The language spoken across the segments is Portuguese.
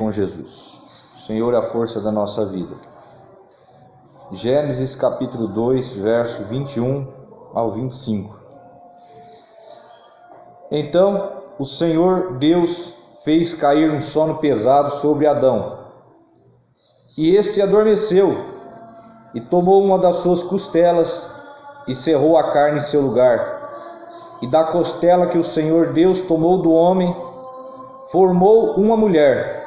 com Jesus. O Senhor é a força da nossa vida. Gênesis capítulo 2, verso 21 ao 25. Então o Senhor Deus fez cair um sono pesado sobre Adão, e este adormeceu, e tomou uma das suas costelas, e cerrou a carne em seu lugar. E da costela que o Senhor Deus tomou do homem, formou uma mulher,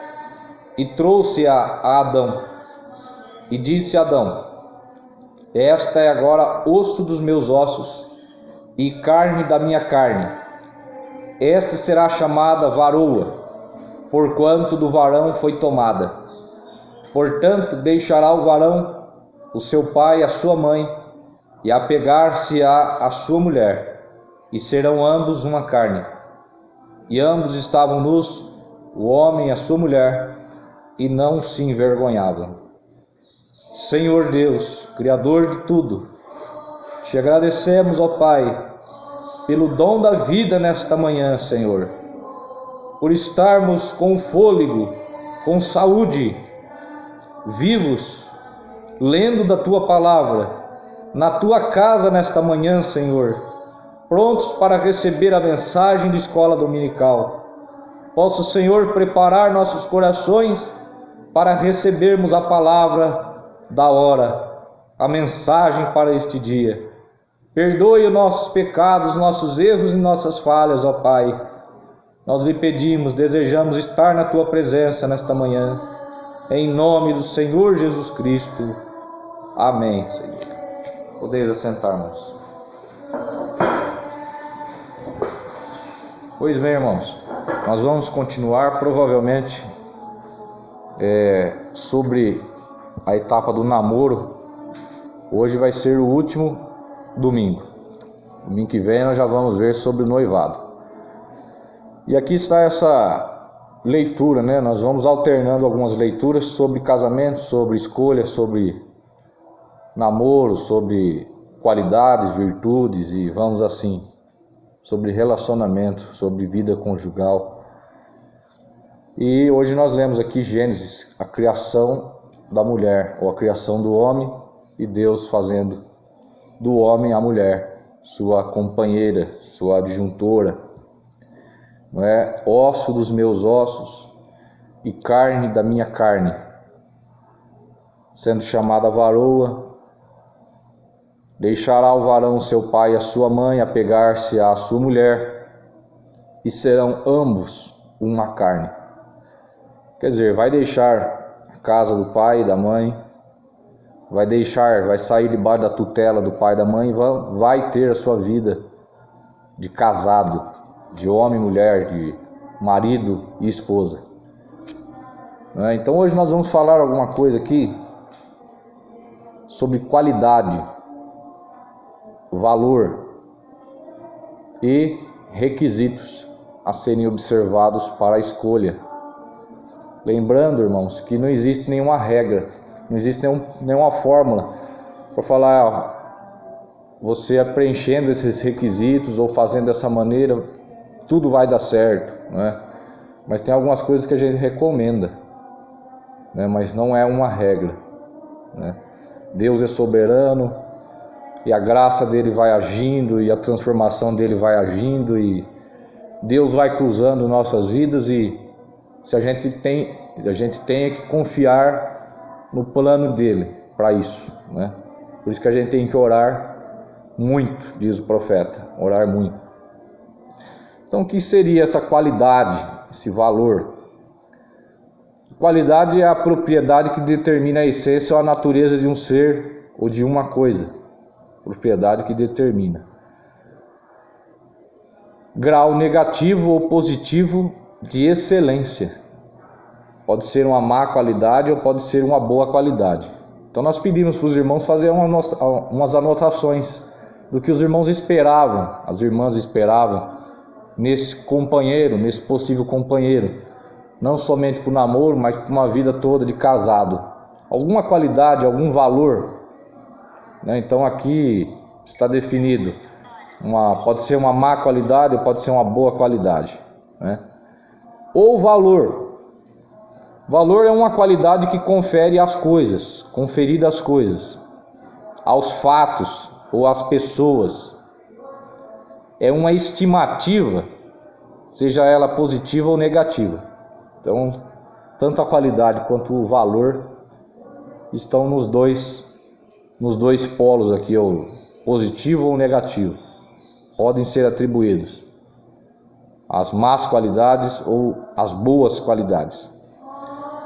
e trouxe-a a Adão. E disse Adão: esta é agora osso dos meus ossos, e carne da minha carne. Esta será chamada varoa, porquanto do varão foi tomada. Portanto, deixará o varão o seu pai e a sua mãe, e apegar-se-á à sua mulher, e serão ambos uma carne. E ambos estavam nus, o homem e a sua mulher, e não se envergonhavam. Senhor Deus, Criador de tudo, te agradecemos, ó Pai, pelo dom da vida nesta manhã, Senhor, por estarmos com fôlego, com saúde, vivos, lendo da Tua Palavra, na Tua casa nesta manhã, Senhor, prontos para receber a mensagem de escola dominical. Possa o Senhor preparar nossos corações para recebermos a palavra da hora, a mensagem para este dia. Perdoe os nossos pecados, nossos erros e nossas falhas, ó Pai. Nós lhe pedimos, desejamos estar na Tua presença nesta manhã, em nome do Senhor Jesus Cristo. Amém, Senhor. Podeis assentar, irmãos. Pois bem, irmãos, nós vamos continuar provavelmente sobre a etapa do namoro. Hoje vai ser o último domingo. Domingo que vem nós já vamos ver sobre o noivado. E aqui está essa leitura, né? Nós vamos alternando algumas leituras sobre casamento, sobre escolha, sobre namoro, sobre qualidades, virtudes e vamos assim, sobre relacionamento, sobre vida conjugal. E hoje nós lemos aqui Gênesis, a criação da mulher, ou a criação do homem, e Deus fazendo do homem a mulher, sua companheira, sua adjuntora, não é? Osso dos meus ossos e carne da minha carne, sendo chamada varoa. Deixará o varão seu pai e a sua mãe, apegar-se à sua mulher, e serão ambos uma carne. Quer dizer, vai deixar a casa do pai e da mãe, vai sair debaixo da tutela do pai e da mãe, vai ter a sua vida de casado, de homem e mulher, de marido e esposa. Então hoje nós vamos falar alguma coisa aqui sobre qualidade, valor e requisitos a serem observados para a escolha. Lembrando, irmãos, que não existe nenhuma regra, não existe nenhuma fórmula para falar, você preenchendo esses requisitos ou fazendo dessa maneira, tudo vai dar certo, né? Mas tem algumas coisas que a gente recomenda, né? Mas não é uma regra, né? Deus é soberano, e a graça dele vai agindo, e a transformação dele vai agindo, e Deus vai cruzando nossas vidas, e se a gente tem que confiar no plano dele para isso, né? Por isso que a gente tem que orar muito, diz o profeta, orar muito. Então o que seria essa qualidade, esse valor? Qualidade é a propriedade que determina a essência ou a natureza de um ser ou de uma coisa. Propriedade que determina. Grau negativo ou positivo de excelência. Pode ser uma má qualidade ou pode ser uma boa qualidade. Então nós pedimos para os irmãos fazer umas anotações do que os irmãos esperavam, as irmãs esperavam nesse companheiro, nesse possível companheiro, não somente para o namoro, mas para uma vida toda de casado. Alguma qualidade, algum valor, né? Então aqui está definido, pode ser uma má qualidade ou pode ser uma boa qualidade, né? Ou valor, Valor é uma qualidade que confere às coisas, conferida às coisas, aos fatos ou às pessoas. É uma estimativa, seja ela positiva ou negativa. Então, tanto a qualidade quanto o valor estão nos dois polos aqui, ou positivo ou negativo. Podem ser atribuídos as más qualidades ou as boas qualidades.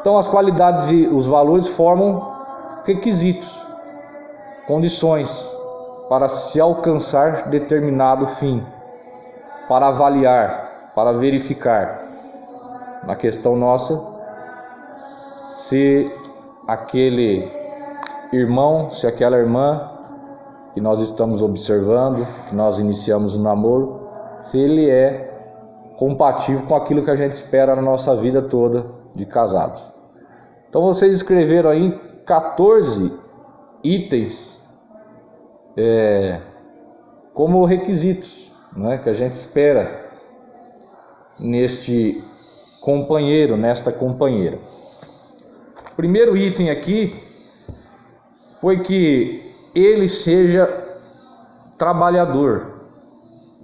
Então, as qualidades e os valores formam requisitos, condições para se alcançar determinado fim, para avaliar, para verificar. Na questão nossa, se aquele irmão, se aquela irmã que nós estamos observando, que nós iniciamos o namoro, se ele é compatível com aquilo que a gente espera na nossa vida toda de casados. Então vocês escreveram aí 14 itens como requisitos, né, que a gente espera neste companheiro, nesta companheira. O primeiro item aqui foi que ele seja trabalhador,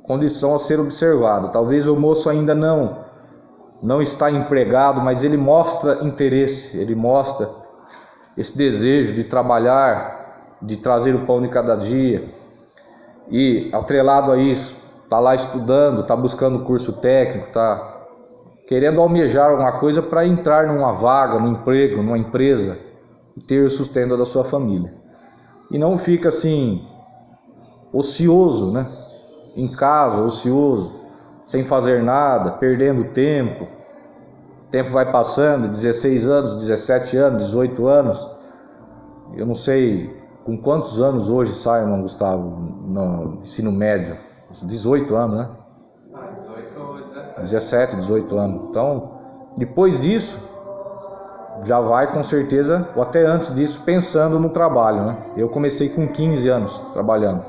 condição a ser observada. Talvez o moço ainda não está empregado, mas ele mostra interesse, ele mostra esse desejo de trabalhar, de trazer o pão de cada dia. E atrelado a isso, está lá estudando, está buscando curso técnico, está querendo almejar alguma coisa para entrar numa vaga, num emprego, numa empresa e ter o sustento da sua família. E não fica assim ocioso, né? Em casa, ocioso, sem fazer nada, perdendo tempo. O tempo vai passando, 16 anos, 17 anos, 18 anos. Eu não sei com quantos anos hoje sai, irmão Gustavo, no ensino médio. 18 anos, né? 17, 18 anos. Então, depois disso, já vai com certeza, ou até antes disso, pensando no trabalho, né? Eu comecei com 15 anos trabalhando.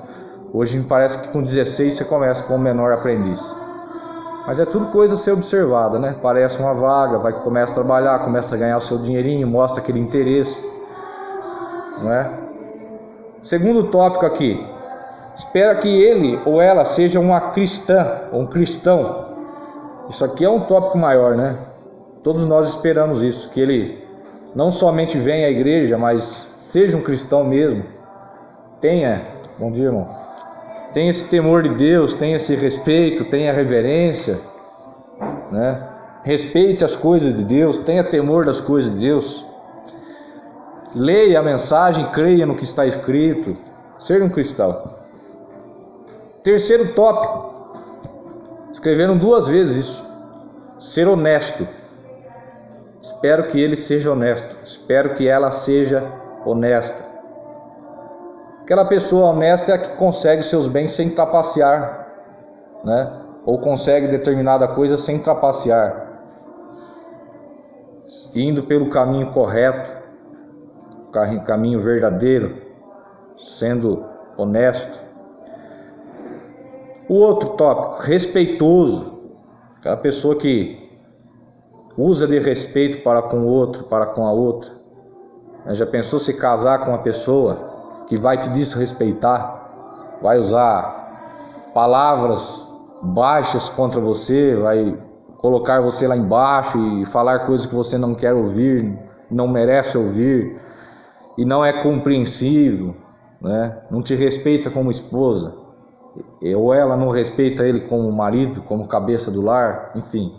Hoje me parece que com 16 você começa como menor aprendiz. Mas é tudo coisa a ser observada, né? Parece uma vaga, começa a trabalhar, começa a ganhar o seu dinheirinho, mostra aquele interesse, não é? Segundo tópico aqui, espera que ele ou ela seja uma cristã ou um cristão. Isso aqui é um tópico maior, né? Todos nós esperamos isso, que ele não somente venha à igreja, mas seja um cristão mesmo. Bom dia, irmão. Tenha esse temor de Deus, tenha esse respeito, tenha reverência, né? Respeite as coisas de Deus, tenha temor das coisas de Deus. Leia a mensagem, creia no que está escrito. Ser um cristão. Terceiro tópico. Escreveram 2 vezes isso. Ser honesto. Espero que ele seja honesto. Espero que ela seja honesta. Aquela pessoa honesta é a que consegue seus bens sem trapacear, né? Ou consegue determinada coisa sem trapacear, indo pelo caminho correto, caminho verdadeiro, sendo honesto. O outro tópico, respeitoso, aquela pessoa que usa de respeito para com o outro, para com a outra. Já pensou se casar com uma pessoa que vai te desrespeitar, vai usar palavras baixas contra você, vai colocar você lá embaixo e falar coisas que você não quer ouvir, não merece ouvir, e não é compreensivo, né? Não te respeita como esposa, ou ela não respeita ele como marido, como cabeça do lar, enfim.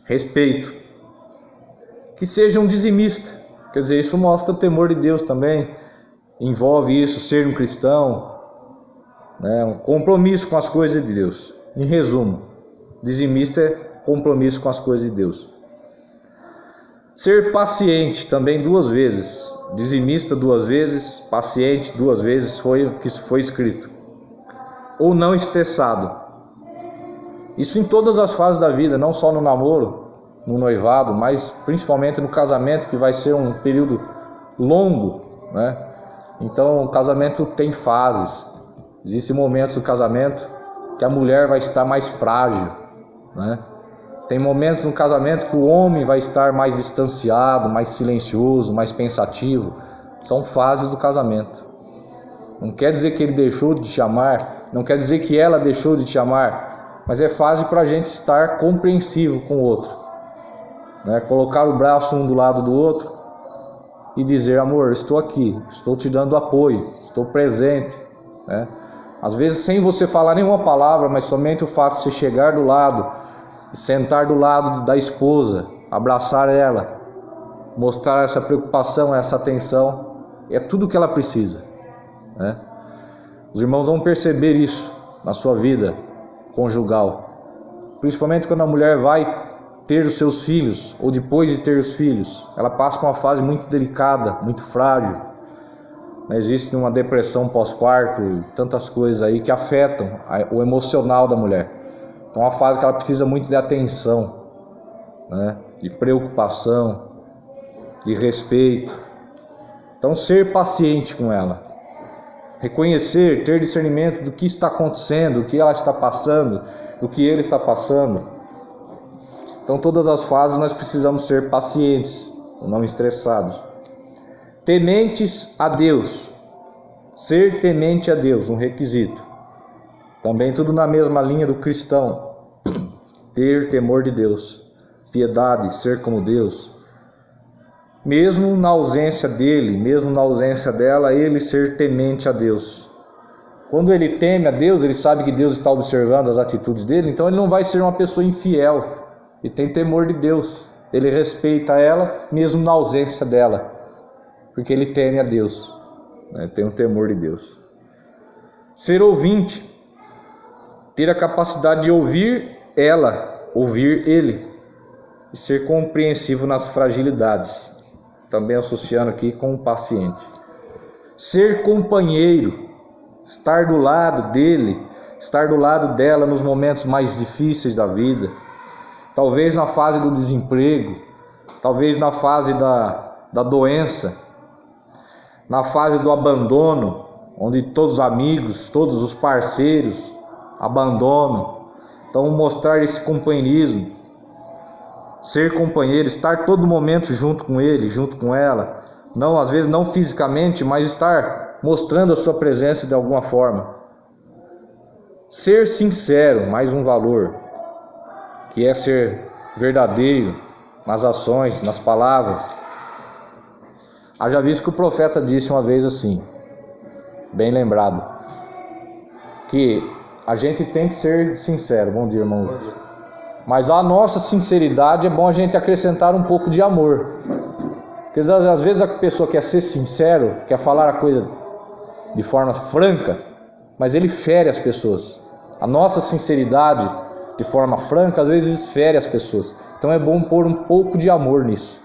Respeito. Que seja um dizimista, quer dizer, isso mostra o temor de Deus também. Envolve isso, ser um cristão, né? Um compromisso com as coisas de Deus. Em resumo, dizimista é compromisso com as coisas de Deus. Ser paciente também 2 vezes. Dizimista 2 vezes, paciente 2 vezes foi o que foi escrito. Ou não estressado. Isso em todas as fases da vida, não só no namoro, no noivado, mas principalmente no casamento, que vai ser um período longo, né? Então o casamento tem fases. Existem momentos do casamento que a mulher vai estar mais frágil, né? Tem momentos no casamento que o homem vai estar mais distanciado, mais silencioso, mais pensativo. São fases do casamento. Não quer dizer que ele deixou de te amar, não quer dizer que ela deixou de te amar, mas é fase para a gente estar compreensivo com o outro, né? Colocar o braço um do lado do outro e dizer: amor, estou aqui, estou te dando apoio, estou presente, né? Às vezes sem você falar nenhuma palavra, mas somente o fato de você chegar do lado, sentar do lado da esposa, abraçar ela, mostrar essa preocupação, essa atenção, é tudo o que ela precisa, né? Os irmãos vão perceber isso na sua vida conjugal, principalmente quando a mulher vai ter os seus filhos, ou depois de ter os filhos. Ela passa por uma fase muito delicada, muito frágil. Existe uma depressão pós-parto e tantas coisas aí que afetam o emocional da mulher. Então é uma fase que ela precisa muito de atenção, né? De preocupação, de respeito. Então ser paciente com ela, reconhecer, ter discernimento do que está acontecendo, do que ela está passando, do que ele está passando. Então todas as fases nós precisamos ser pacientes, não estressados. Tementes a Deus. Ser temente a Deus, um requisito. Também tudo na mesma linha do cristão. Ter temor de Deus, piedade, ser como Deus. Mesmo na ausência dele, mesmo na ausência dela, ele ser temente a Deus. Quando ele teme a Deus, ele sabe que Deus está observando as atitudes dele, então ele não vai ser uma pessoa infiel. Ele tem temor de Deus. Ele respeita ela, mesmo na ausência dela, porque ele teme a Deus, né? Tem um temor de Deus. Ser ouvinte. Ter a capacidade de ouvir ela, ouvir ele, e ser compreensivo nas fragilidades, também associando aqui com o paciente. Ser companheiro, estar do lado dele, estar do lado dela nos momentos mais difíceis da vida, talvez na fase do desemprego, talvez na fase da doença, na fase do abandono, onde todos os amigos, todos os parceiros abandonam. Então mostrar esse companheirismo, ser companheiro, estar todo momento junto com ele, junto com ela, não, às vezes não fisicamente, mas estar mostrando a sua presença de alguma forma. Ser sincero, mais um valor, que é ser verdadeiro nas ações, nas palavras. Haja visto que o profeta disse uma vez assim, bem lembrado, que a gente tem que ser sincero. Bom dia, irmão Lucas. Mas a nossa sinceridade é bom a gente acrescentar um pouco de amor. Porque às vezes a pessoa quer ser sincero, quer falar a coisa de forma franca, mas ele fere as pessoas. A nossa sinceridade de forma franca às vezes fere as pessoas. Então é bom pôr um pouco de amor nisso.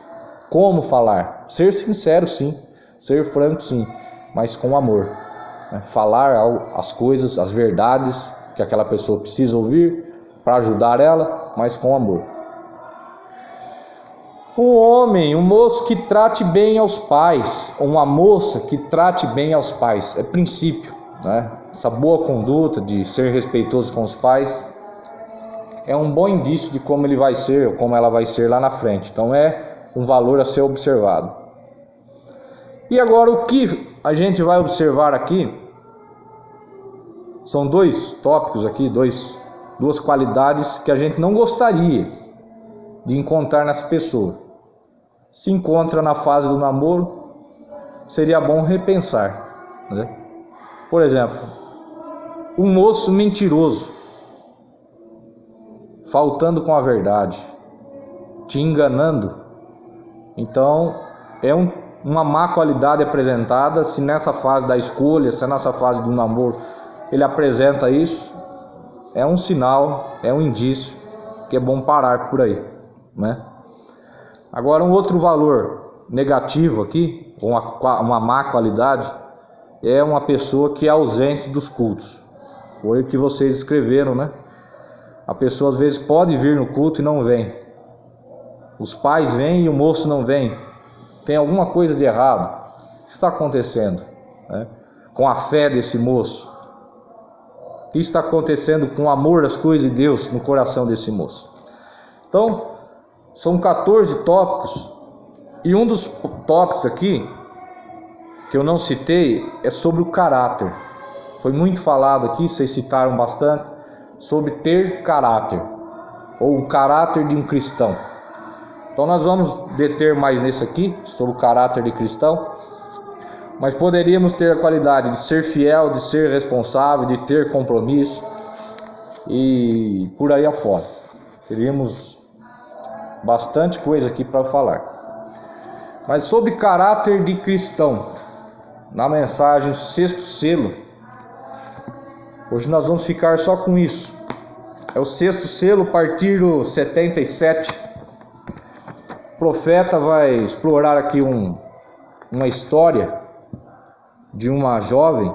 Como falar? Ser sincero sim, ser franco sim, mas com amor. Falar as coisas, as verdades que aquela pessoa precisa ouvir para ajudar ela, mas com amor. Um homem, um moço que trate bem aos pais, ou uma moça que trate bem aos pais, é princípio, né? Essa boa conduta de ser respeitoso com os pais é um bom indício de como ele vai ser ou como ela vai ser lá na frente. Então é um valor a ser observado. E agora o que a gente vai observar aqui são dois tópicos aqui, duas qualidades que a gente não gostaria de encontrar nessa pessoa. Se encontra na fase do namoro, seria bom repensar, né? Por exemplo, um moço mentiroso, faltando com a verdade, te enganando. Então é uma má qualidade apresentada. Se nessa fase da escolha, se nessa fase do namoro ele apresenta isso, é um sinal, é um indício que é bom parar por aí, né? Agora um outro valor negativo aqui, uma má qualidade, é uma pessoa que é ausente dos cultos. Foi o que vocês escreveram, né? A pessoa às vezes pode vir no culto e não vem. Os pais vêm e o moço não vem. Tem alguma coisa de errado. O que está acontecendo, né, com a fé desse moço? O que está acontecendo com o amor às coisas de Deus no coração desse moço? Então, são 14 tópicos, e um dos tópicos aqui, que eu não citei, é sobre o caráter. Foi muito falado aqui, vocês citaram bastante, sobre ter caráter, ou o caráter de um cristão. Então nós vamos deter mais nesse aqui, sobre o caráter de cristão, mas poderíamos ter a qualidade de ser fiel, de ser responsável, de ter compromisso, e por aí afora. Teríamos bastante coisa aqui para falar. Mas sobre caráter de cristão, na mensagem Sexto Selo, hoje nós vamos ficar só com isso. É o sexto selo, partido 77. O profeta vai explorar aqui uma história de uma jovem.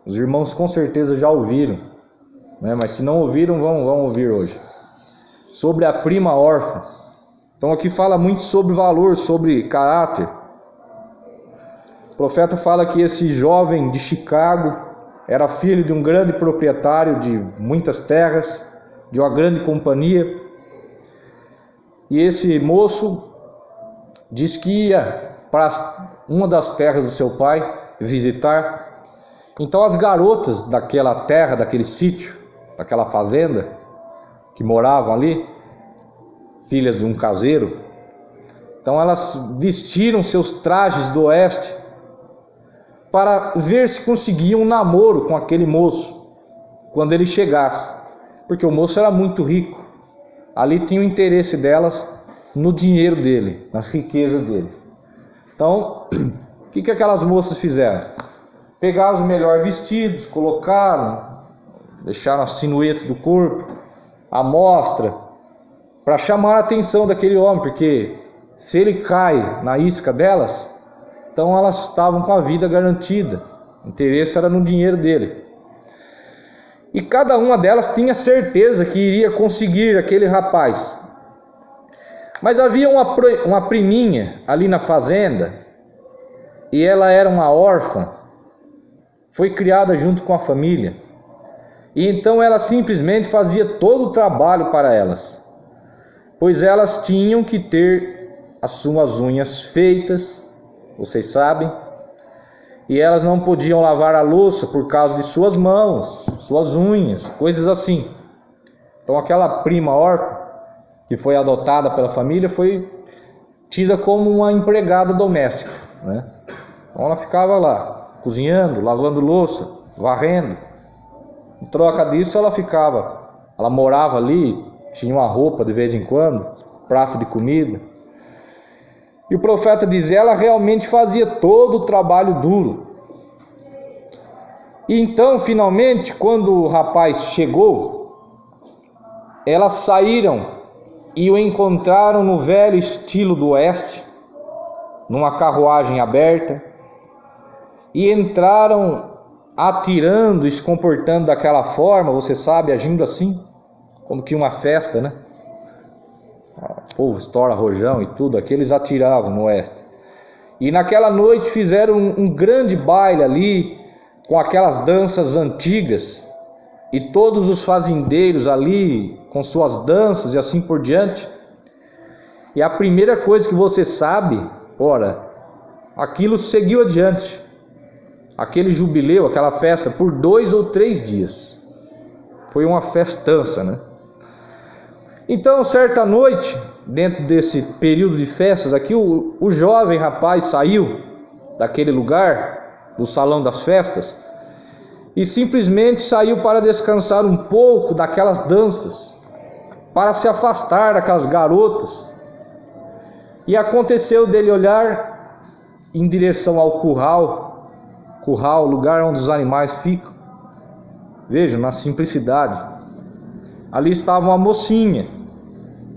Os irmãos com certeza já ouviram, né? Mas se não ouviram, vão ouvir hoje. Sobre a prima órfã. Então aqui fala muito sobre valor, sobre caráter. O profeta fala que esse jovem de Chicago era filho de um grande proprietário de muitas terras, de uma grande companhia. E esse moço diz que ia para uma das terras do seu pai visitar. Então as garotas daquela terra, daquele sítio, daquela fazenda, que moravam ali, filhas de um caseiro, então elas vestiram seus trajes do oeste para ver se conseguiam um namoro com aquele moço quando ele chegasse, porque o moço era muito rico. Ali tinha o interesse delas no dinheiro dele, nas riquezas dele. Então, o que aquelas moças fizeram? Pegaram os melhores vestidos, colocaram, deixaram a silhueta do corpo à mostra, para chamar a atenção daquele homem, porque se ele cai na isca delas, então elas estavam com a vida garantida. O interesse era no dinheiro dele. E cada uma delas tinha certeza que iria conseguir aquele rapaz. Mas havia uma priminha ali na fazenda, e ela era uma órfã, foi criada junto com a família. E então ela simplesmente fazia todo o trabalho para elas, pois elas tinham que ter as suas unhas feitas, vocês sabem, e elas não podiam lavar a louça por causa de suas mãos, suas unhas, coisas assim. Então aquela prima órfã, que foi adotada pela família, foi tida como uma empregada doméstica, né? Então ela ficava lá, cozinhando, lavando louça, varrendo. Em troca disso ela morava ali, tinha uma roupa de vez em quando, prato de comida. E o profeta diz, ela realmente fazia todo o trabalho duro. E então, finalmente, quando o rapaz chegou, elas saíram e o encontraram no velho estilo do oeste, numa carruagem aberta, e entraram atirando e se comportando daquela forma, você sabe, agindo assim, como que uma festa, né? O povo estoura rojão e tudo, aqui eles atiravam no oeste. E naquela noite fizeram um grande baile ali, com aquelas danças antigas, e todos os fazendeiros ali, com suas danças e assim por diante. E a primeira coisa que você sabe, aquilo seguiu adiante. Aquele jubileu, aquela festa, por 2 ou 3 dias. Foi uma festança, né? Então, certa noite, dentro desse período de festas aqui, o jovem rapaz saiu daquele lugar, do salão das festas, e simplesmente saiu para descansar um pouco daquelas danças, para se afastar daquelas garotas. E aconteceu dele olhar em direção ao curral, lugar onde os animais ficam. Vejam, na simplicidade. Ali estava uma mocinha,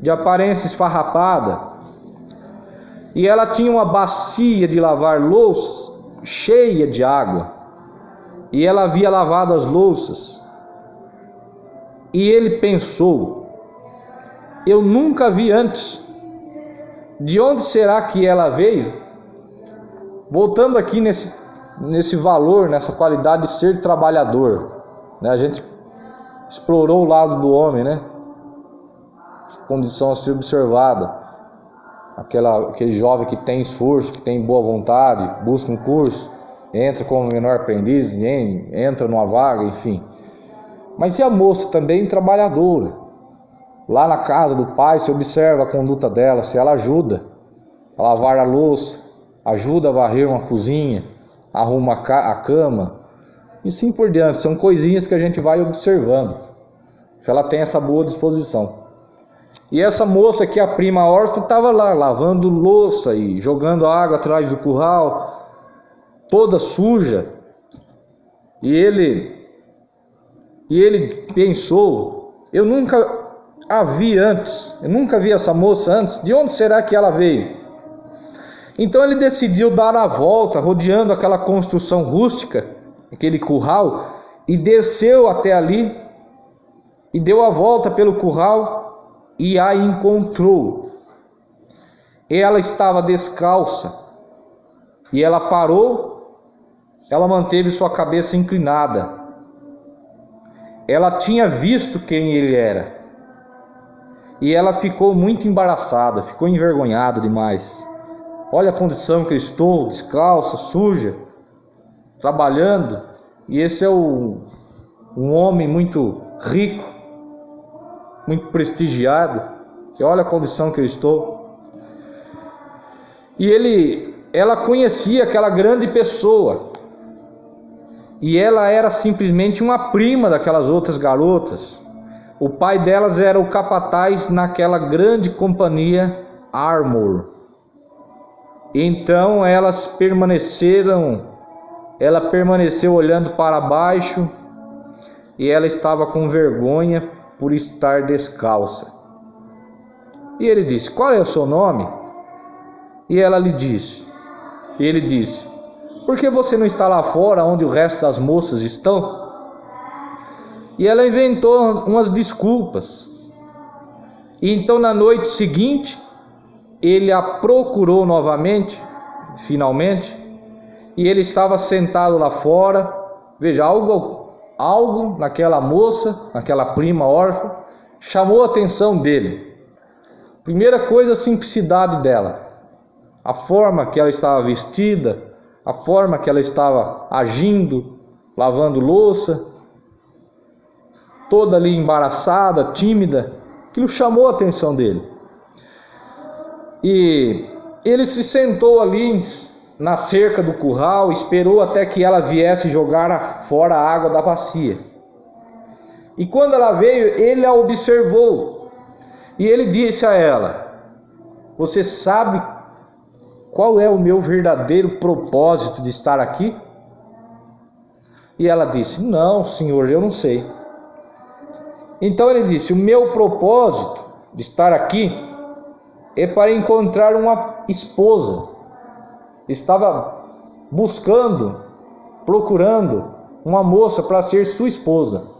de aparência esfarrapada, e ela tinha uma bacia de lavar louças, cheia de água, e ela havia lavado as louças. E ele pensou, eu nunca vi antes, de onde será que ela veio? Voltando aqui nesse valor, nessa qualidade de ser trabalhador, né? A gente explorou o lado do homem, né? condição a ser observada. Aquele jovem que tem esforço, que tem boa vontade, busca um curso, entra como menor aprendiz, entra numa vaga, enfim. Mas e a moça também trabalhadora? Lá na casa do pai, se observa a conduta dela, se ela ajuda a lavar a louça, ajuda a varrer uma cozinha, arruma a cama, e assim por diante. São coisinhas que a gente vai observando, se ela tem essa boa disposição. E essa moça aqui, a prima órfã, estava lá lavando louça e jogando água atrás do curral, toda suja. E ele pensou: eu nunca a vi antes, eu nunca vi essa moça antes, de onde será que ela veio? Então ele decidiu dar a volta, rodeando aquela construção rústica, aquele curral, e desceu até ali, e deu a volta pelo curral, e a encontrou. Ela estava descalça, e ela parou, ela manteve sua cabeça inclinada. Ela tinha visto quem ele era, e ela ficou muito embaraçada, ficou envergonhada demais. Olha a condição que eu estou, descalça, suja, trabalhando, e esse é um homem muito rico, muito prestigiado, e olha a condição que eu estou. E ela conhecia aquela grande pessoa, e ela era simplesmente uma prima daquelas outras garotas. O pai delas era o capataz naquela grande companhia Armour. Então ela permaneceu olhando para baixo, e ela estava com vergonha por estar descalça. E ele disse: qual é o seu nome? E ele disse: por que você não está lá fora, onde o resto das moças estão? E ela inventou umas desculpas. E então na noite seguinte, ele a procurou novamente, finalmente, e ele estava sentado lá fora. Veja, algo naquela moça, naquela prima órfã, chamou a atenção dele. Primeira coisa, a simplicidade dela, a forma que ela estava vestida, a forma que ela estava agindo, lavando louça, toda ali embaraçada, tímida. Aquilo chamou a atenção dele. E ele se sentou ali na cerca do curral, esperou até que ela viesse jogar fora a água da bacia. E quando ela veio, ele a observou, e ele disse a ela: você sabe qual é o meu verdadeiro propósito de estar aqui? E ela disse: não, senhor, eu não sei. Então ele disse: o meu propósito de estar aqui é para encontrar uma esposa. Estava procurando uma moça para ser sua esposa,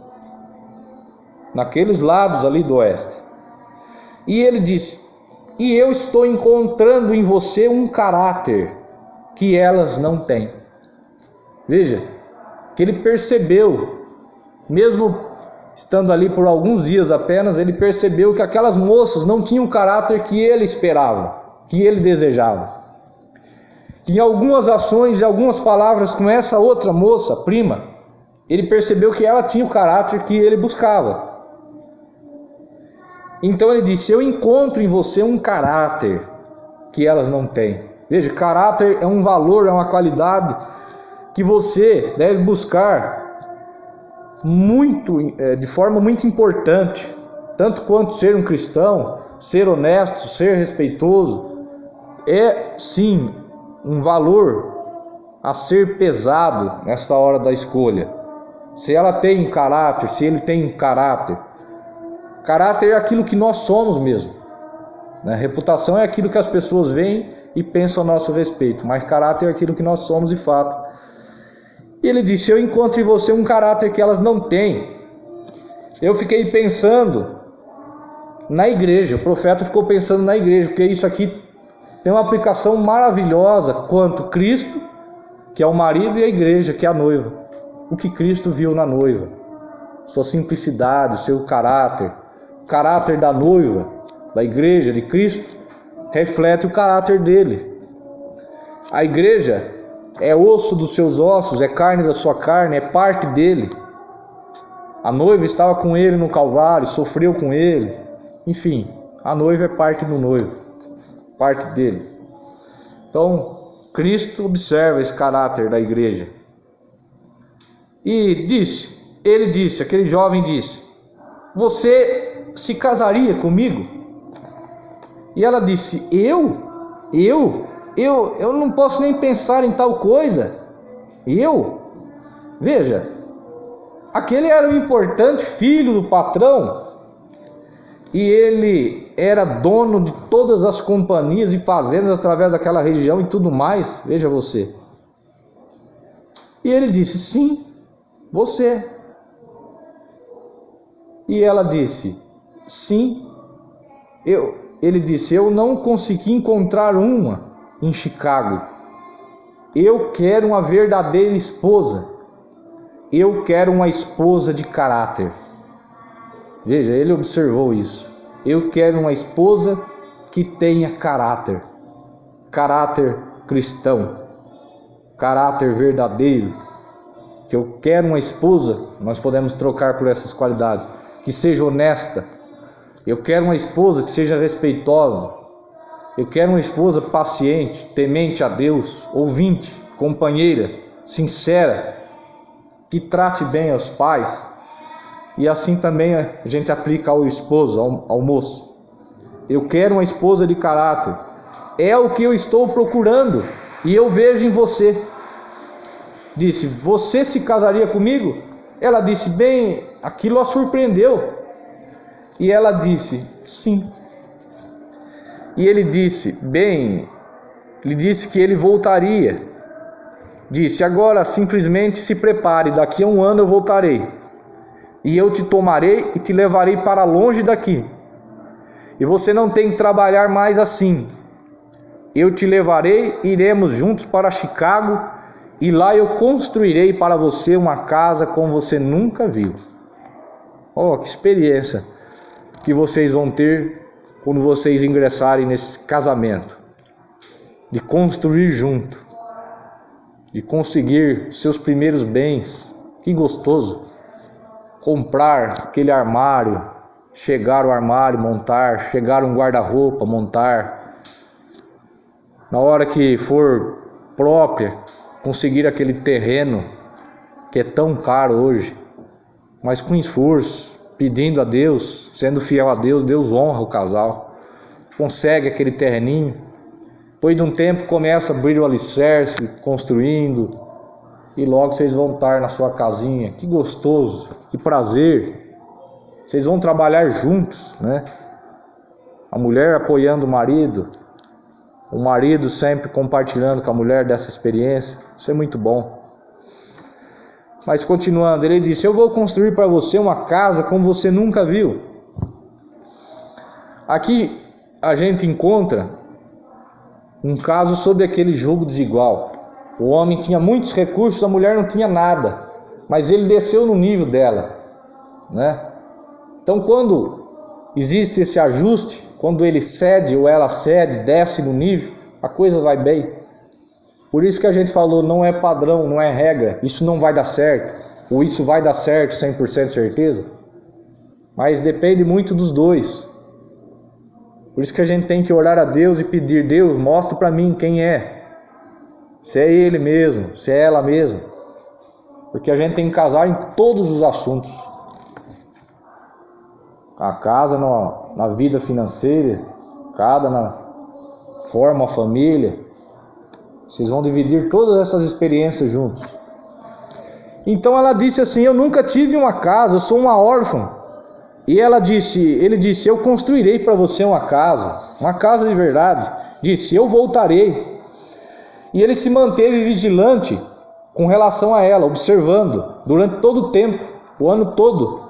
naqueles lados ali do oeste. E ele disse: e eu estou encontrando em você um caráter que elas não têm. Veja, que ele percebeu, mesmo estando ali por alguns dias apenas, ele percebeu que aquelas moças não tinham o caráter que ele esperava, que ele desejava. Em algumas ações e algumas palavras com essa outra moça, prima, ele percebeu que ela tinha o caráter que ele buscava. Então ele disse: eu encontro em você um caráter que elas não têm. Veja, caráter é um valor, é uma qualidade que você deve buscar de forma muito importante, tanto quanto ser um cristão, ser honesto, ser respeitoso. É sim um valor a ser pesado nessa hora da escolha. Se ela tem caráter, se ele tem caráter. Caráter é aquilo que nós somos mesmo, né? Reputação é aquilo que as pessoas veem e pensam a nosso respeito, mas caráter é aquilo que nós somos de fato. E ele disse: eu encontro em você um caráter que elas não têm. Eu fiquei pensando na igreja, o profeta ficou pensando na igreja, porque isso aqui tem uma aplicação maravilhosa quanto Cristo, que é o marido, e a igreja, que é a noiva. O que Cristo viu na noiva, sua simplicidade, seu caráter, o caráter da noiva, da igreja de Cristo, reflete o caráter dele. A igreja é osso dos seus ossos, é carne da sua carne, é parte dele. A noiva estava com ele no Calvário, sofreu com ele. Enfim, a noiva é parte do noivo, parte dele. Então, Cristo observa esse caráter da igreja. E ele disse, aquele jovem disse: você se casaria comigo? E ela disse: eu não posso nem pensar em tal coisa. Veja, aquele era um importante filho do patrão, e ele era dono de todas as companhias e fazendas através daquela região e tudo mais. Veja você. E ele disse: sim, você. E ela disse: sim, ele disse: eu não consegui encontrar uma em Chicago. Eu quero uma verdadeira esposa. Eu quero uma esposa de caráter. Veja, ele observou isso. Eu quero uma esposa que tenha caráter. Caráter cristão. Caráter verdadeiro. Que eu quero uma esposa, nós podemos trocar por essas qualidades, que seja honesta. Eu quero uma esposa que seja respeitosa. Eu quero uma esposa paciente, temente a Deus, ouvinte, companheira, sincera, que trate bem aos pais. E assim também a gente aplica ao esposo, ao moço. Eu quero uma esposa de caráter. É o que eu estou procurando e eu vejo em você. Disse: você se casaria comigo? Ela disse: bem, aquilo a surpreendeu. E ela disse: sim. E ele disse: bem, ele disse que ele voltaria. Disse: agora simplesmente se prepare, daqui a 1 ano eu voltarei. E eu te tomarei e te levarei para longe daqui. E você não tem que trabalhar mais assim. Eu te levarei, iremos juntos para Chicago, e lá eu construirei para você uma casa como você nunca viu. Oh, que experiência que vocês vão ter quando vocês ingressarem nesse casamento. De construir junto. De conseguir seus primeiros bens. Que gostoso. Comprar aquele armário, chegar o armário, montar, chegar um guarda-roupa, montar. Na hora que for própria, conseguir aquele terreno que é tão caro hoje, mas com esforço, pedindo a Deus, sendo fiel a Deus, Deus honra o casal. Consegue aquele terreninho, depois de um tempo começa a abrir o alicerce, construindo, e logo vocês vão estar na sua casinha. Que gostoso, que prazer. Vocês vão trabalhar juntos, né? A mulher apoiando o marido sempre compartilhando com a mulher dessa experiência. Isso é muito bom. Mas continuando, ele disse: eu vou construir para você uma casa como você nunca viu. Aqui a gente encontra um caso sobre aquele jogo desigual. O homem tinha muitos recursos, a mulher não tinha nada, mas ele desceu no nível dela, né? Então, quando existe esse ajuste, quando ele cede ou ela cede, desce no nível, a coisa vai bem. Por isso que a gente falou, não é padrão, não é regra, isso não vai dar certo, ou isso vai dar certo 100% certeza, mas depende muito dos dois. Por isso que a gente tem que orar a Deus e pedir: Deus, mostra para mim quem é. Se é ele mesmo, se é ela mesma. Porque a gente tem que casar em todos os assuntos. A casa na vida financeira, cada na forma a família. Vocês vão dividir todas essas experiências juntos. Então ela disse assim: eu nunca tive uma casa, eu sou uma órfã. E ele disse: eu construirei para você uma casa de verdade. Disse: eu voltarei. E ele se manteve vigilante com relação a ela, observando durante todo o tempo, o ano todo.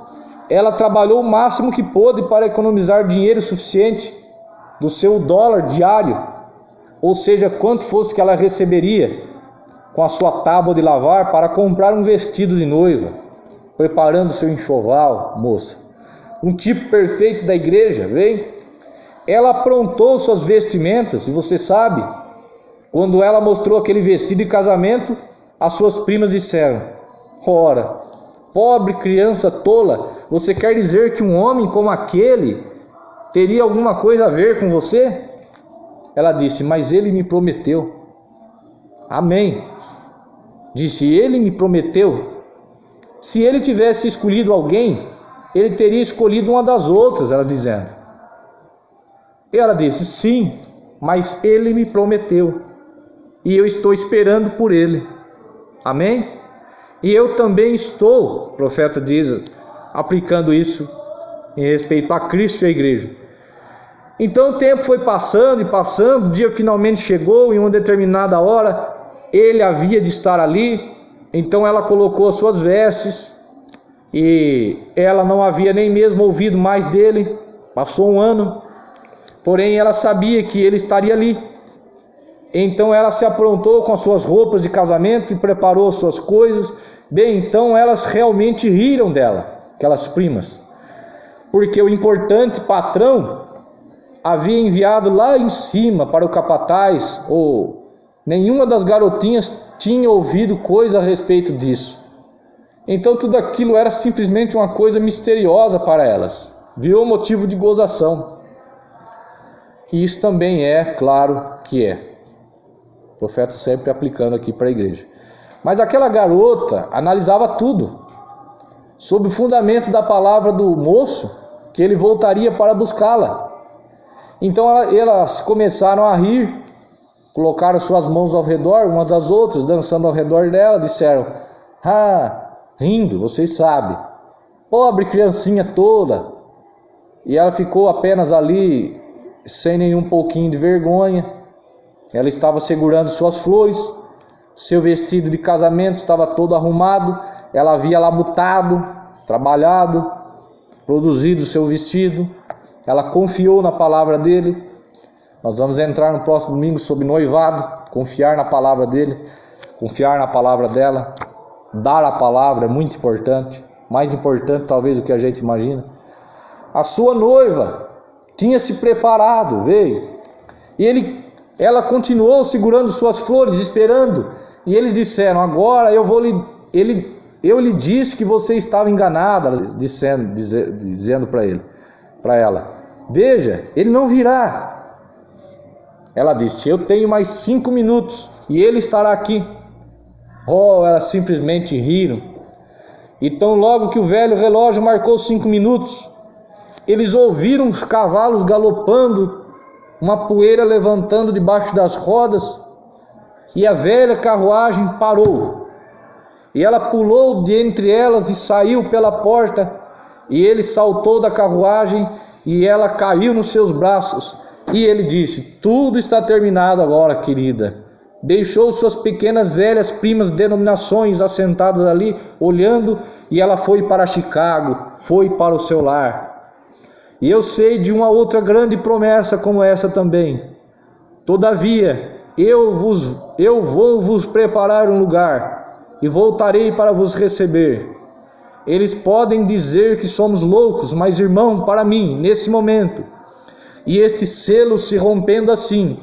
Ela trabalhou o máximo que pôde para economizar dinheiro suficiente do seu dólar diário, ou seja, quanto fosse que ela receberia com a sua tábua de lavar para comprar um vestido de noiva, preparando seu enxoval, moça. Um tipo perfeito da igreja, vem? ela aprontou suas vestimentas, e você sabe, quando ela mostrou aquele vestido de casamento, as suas primas disseram: ora, pobre criança tola, você quer dizer que um homem como aquele teria alguma coisa a ver com você? Ela disse: mas ele me prometeu. Amém. Disse: ele me prometeu. Se ele tivesse escolhido alguém, ele teria escolhido uma das outras, ela dizendo. E ela disse: sim, mas ele me prometeu, e eu estou esperando por ele. Amém? E eu também estou, o profeta diz, aplicando isso em respeito a Cristo e a igreja. Então o tempo foi passando e passando, o dia finalmente chegou, em uma determinada hora, ele havia de estar ali. Então ela colocou as suas vestes, e ela não havia nem mesmo ouvido mais dele. Passou um ano, porém ela sabia que ele estaria ali. Então ela se aprontou com as suas roupas de casamento e preparou as suas coisas. Bem, então elas realmente riram dela, aquelas primas, porque o importante patrão havia enviado lá em cima para o capataz, ou nenhuma das garotinhas tinha ouvido coisa a respeito disso. Então tudo aquilo era simplesmente uma coisa misteriosa para elas, virou motivo de gozação. E isso também é, claro que é. O profeta sempre aplicando aqui para a igreja. Mas aquela garota analisava tudo, sob o fundamento da palavra do moço, que ele voltaria para buscá-la. Então elas começaram a rir, colocaram suas mãos ao redor, umas das outras, dançando ao redor dela, disseram: rindo, vocês sabem, pobre criancinha toda. E ela ficou apenas ali, sem nenhum pouquinho de vergonha. Ela estava segurando suas flores, seu vestido de casamento estava todo arrumado, ela havia labutado, trabalhado, produzido o seu vestido. Ela confiou na palavra dele. Nós vamos entrar no próximo domingo sobre noivado, confiar na palavra dele, confiar na palavra dela. Dar a palavra é muito importante, mais importante talvez do que a gente imagina. A sua noiva tinha se preparado, veio, e ela continuou segurando suas flores, esperando. E eles disseram: agora eu lhe disse que você estava enganada, dizendo para ela: veja, ele não virá. Ela disse: eu tenho mais 5 minutos e ele estará aqui. Elas simplesmente riram. Então logo que o velho relógio marcou 5 minutos, eles ouviram os cavalos galopando, uma poeira levantando debaixo das rodas, e a velha carruagem parou. E ela pulou de entre elas e saiu pela porta, e ele saltou da carruagem e ela caiu nos seus braços. E ele disse: tudo está terminado agora, querida. Deixou suas pequenas velhas primas denominações assentadas ali, olhando, e ela foi para Chicago, foi para o seu lar. E eu sei de uma outra grande promessa como essa também. Todavia, eu vou vos preparar um lugar, e voltarei para vos receber. Eles podem dizer que somos loucos, mas irmão, para mim, nesse momento, e este selo se rompendo assim,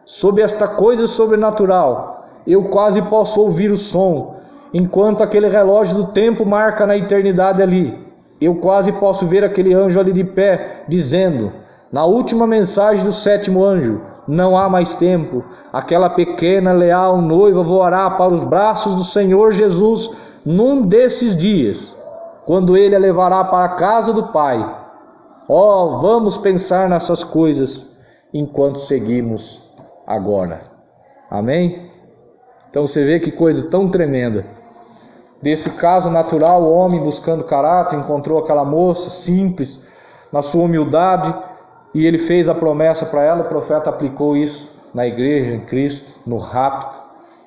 sob esta coisa sobrenatural, eu quase posso ouvir o som, enquanto aquele relógio do tempo marca na eternidade ali. Eu quase posso ver aquele anjo ali de pé, dizendo, na última mensagem do 7º anjo: não há mais tempo, aquela pequena leal noiva voará para os braços do Senhor Jesus num desses dias, quando ele a levará para a casa do Pai. Vamos pensar nessas coisas enquanto seguimos agora. Amém? Então você vê que coisa tão tremenda. Desse caso natural, o homem buscando caráter encontrou aquela moça simples, na sua humildade, e ele fez a promessa para ela. O profeta aplicou isso na igreja, em Cristo, no rapto,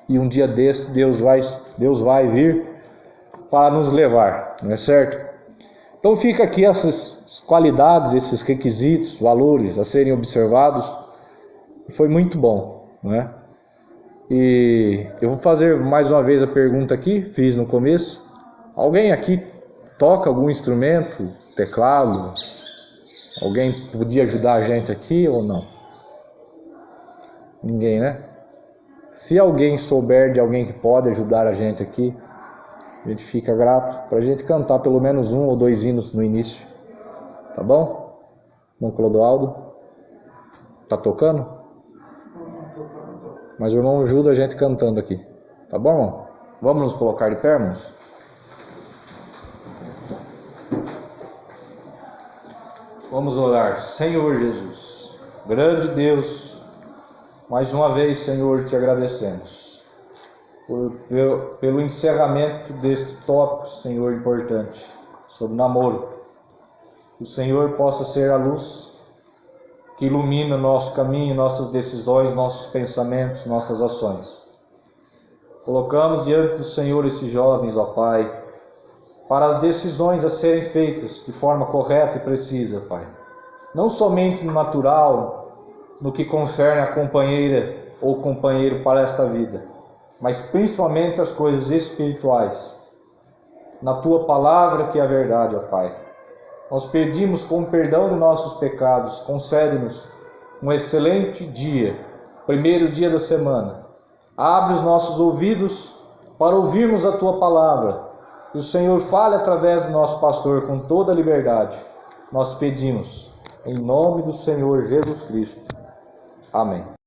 e um dia desse Deus vai vir para nos levar, não é certo? Então fica aqui essas qualidades, esses requisitos, valores a serem observados. Foi muito bom, não é? E eu vou fazer mais uma vez a pergunta aqui, fiz no começo. Alguém aqui toca algum instrumento, teclado, Alguém podia ajudar a gente aqui ou não? Ninguém, né? Se alguém souber de alguém que pode ajudar a gente aqui, a gente fica grato para a gente cantar pelo menos 1 ou 2 hinos no início. Tá bom? Irmão Clodoaldo? Tá tocando? Mas o irmão ajuda a gente cantando aqui. Tá bom, irmão? Vamos nos colocar de pé, irmãos? Vamos orar. Senhor Jesus, grande Deus, mais uma vez, Senhor, te agradecemos pelo encerramento deste tópico, Senhor, importante, sobre namoro. Que o Senhor possa ser a luz que ilumina nosso caminho, nossas decisões, nossos pensamentos, nossas ações. Colocamos diante do Senhor esses jovens, ó Pai, para as decisões a serem feitas de forma correta e precisa, Pai. Não somente no natural, no que concerne a companheira ou companheiro para esta vida, mas principalmente as coisas espirituais. Na Tua palavra que é a verdade, ó Pai. Nós pedimos com o perdão de nossos pecados, concede-nos um excelente dia, primeiro dia da semana. Abre os nossos ouvidos para ouvirmos a Tua palavra. Que o Senhor fale através do nosso pastor com toda a liberdade. Nós pedimos, em nome do Senhor Jesus Cristo. Amém.